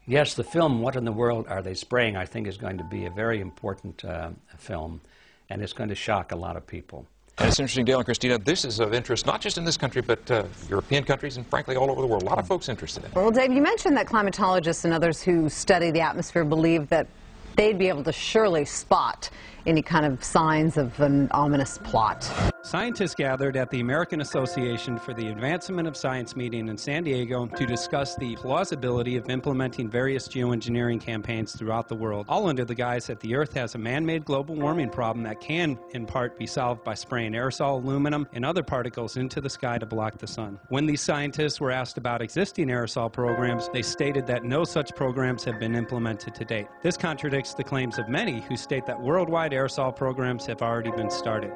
Yes, the film, What in the World Are They Spraying, I think is going to be a very important film, and it's going to shock a lot of people. And it's interesting, Dale and Christina, this is of interest not just in this country, but European countries and frankly all over the world. A lot of folks interested in it. Well, Dave, you mentioned that climatologists and others who study the atmosphere believe that they'd be able to surely spot any kind of signs of an ominous plot. Scientists gathered at the American Association for the Advancement of Science meeting in San Diego to discuss the plausibility of implementing various geoengineering campaigns throughout the world, all under the guise that the Earth has a man-made global warming problem that can, in part, be solved by spraying aerosol aluminum and other particles into the sky to block the sun. When these scientists were asked about existing aerosol programs, they stated that no such programs have been implemented to date. This contradicts the claims of many who state that worldwide aerosol programs have already been started.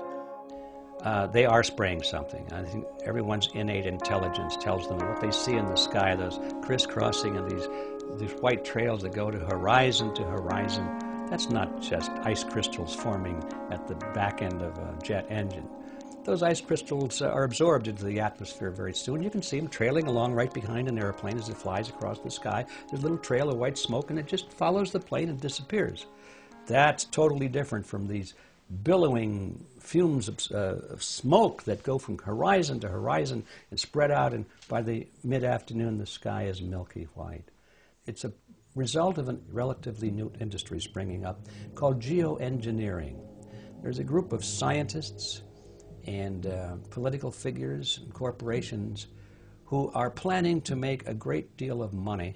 They are spraying something. I think everyone's innate intelligence tells them what they see in the sky, those crisscrossing and these white trails that go to horizon, that's not just ice crystals forming at the back end of a jet engine. Those ice crystals are absorbed into the atmosphere very soon. You can see them trailing along right behind an airplane as it flies across the sky. There's a little trail of white smoke and it just follows the plane and disappears. That's totally different from these billowing fumes of smoke that go from horizon to horizon and spread out, and by the mid-afternoon the sky is milky white. It's a result of a relatively new industry springing up called geoengineering. There's a group of scientists and political figures and corporations who are planning to make a great deal of money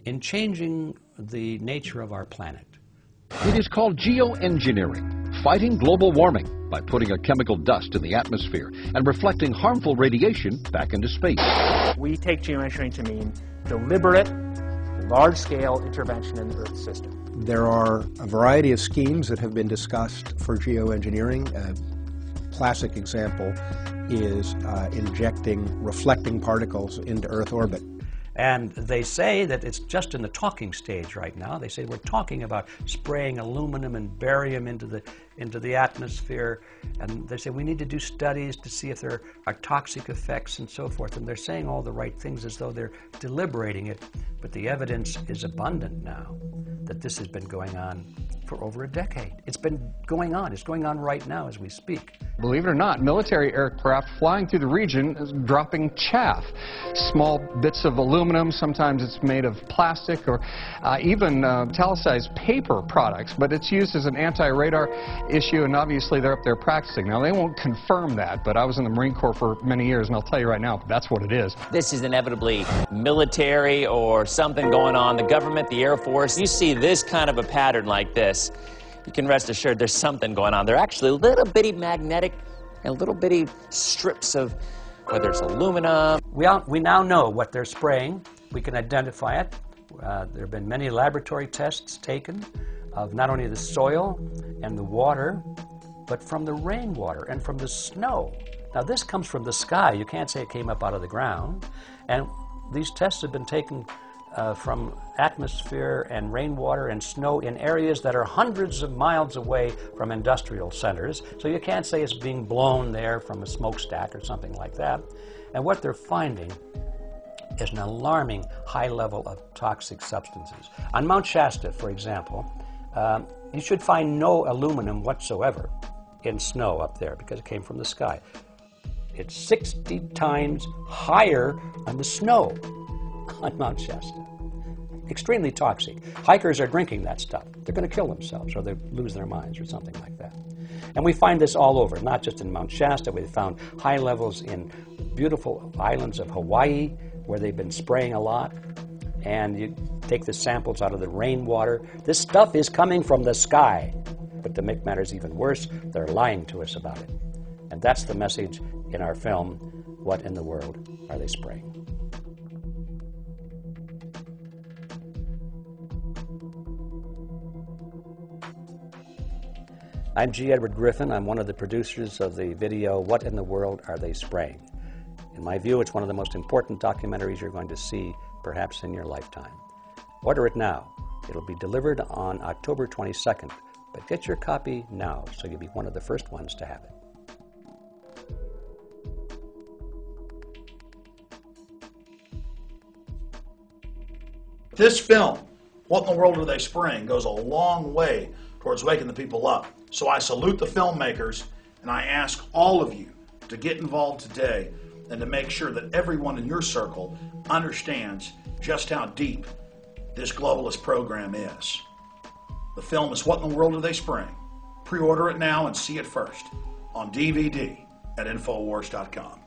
in changing the nature of our planet. It is called geoengineering, fighting global warming by putting a chemical dust in the atmosphere and reflecting harmful radiation back into space. We take geoengineering to mean deliberate, large-scale intervention in the Earth system. There are a variety of schemes that have been discussed for geoengineering. A classic example is injecting reflecting particles into Earth orbit. And they say that it's just in the talking stage right now. They say we're talking about spraying aluminum and barium into the atmosphere. And they say we need to do studies to see if there are toxic effects and so forth. And they're saying all the right things as though they're deliberating it. But the evidence is abundant now that this has been going on for over a decade. It's been going on. It's going on right now as we speak. Believe it or not, military aircraft flying through the region is dropping chaff. Small bits of aluminum, sometimes it's made of plastic or even italicized paper products, but it's used as an anti-radar issue, and obviously they're up there practicing. Now, they won't confirm that, but I was in the Marine Corps for many years, and I'll tell you right now, that's what it is. This is inevitably military or something going on. The government, the Air Force, you see this kind of a pattern like this, you can rest assured there's something going on. They're actually little bitty magnetic and little bitty strips of, whether it's aluminum. We now know what they're spraying. We can identify it. There have been many laboratory tests taken of not only the soil and the water, but from the rainwater and from the snow. Now this comes from the sky. You can't say it came up out of the ground. And these tests have been taken from atmosphere and rainwater and snow in areas that are hundreds of miles away from industrial centers. So you can't say it's being blown there from a smokestack or something like that. And what they're finding is an alarming high level of toxic substances. On Mount Shasta, for example, you should find no aluminum whatsoever in snow up there because it came from the sky. It's 60 times higher on the snow on Mount Shasta. Extremely toxic. Hikers are drinking that stuff. They're going to kill themselves or they lose their minds or something like that. And we find this all over, not just in Mount Shasta. We've found high levels in beautiful islands of Hawaii where they've been spraying a lot. And you take the samples out of the rainwater. This stuff is coming from the sky. But to make matters even worse, they're lying to us about it. And that's the message in our film, What in the World Are They Spraying? I'm G. Edward Griffin. I'm one of the producers of the video, What in the World Are They Spraying? In my view, it's one of the most important documentaries you're going to see, perhaps in your lifetime. Order it now. It'll be delivered on October 22nd, but get your copy now so you'll be one of the first ones to have it. This film, What in the World Are They Spraying?, goes a long way towards waking the people up. So I salute the filmmakers, and I ask all of you to get involved today and to make sure that everyone in your circle understands just how deep this globalist program is. The film is What in the World Are They Spraying? Pre-order it now and see it first on DVD at Infowars.com.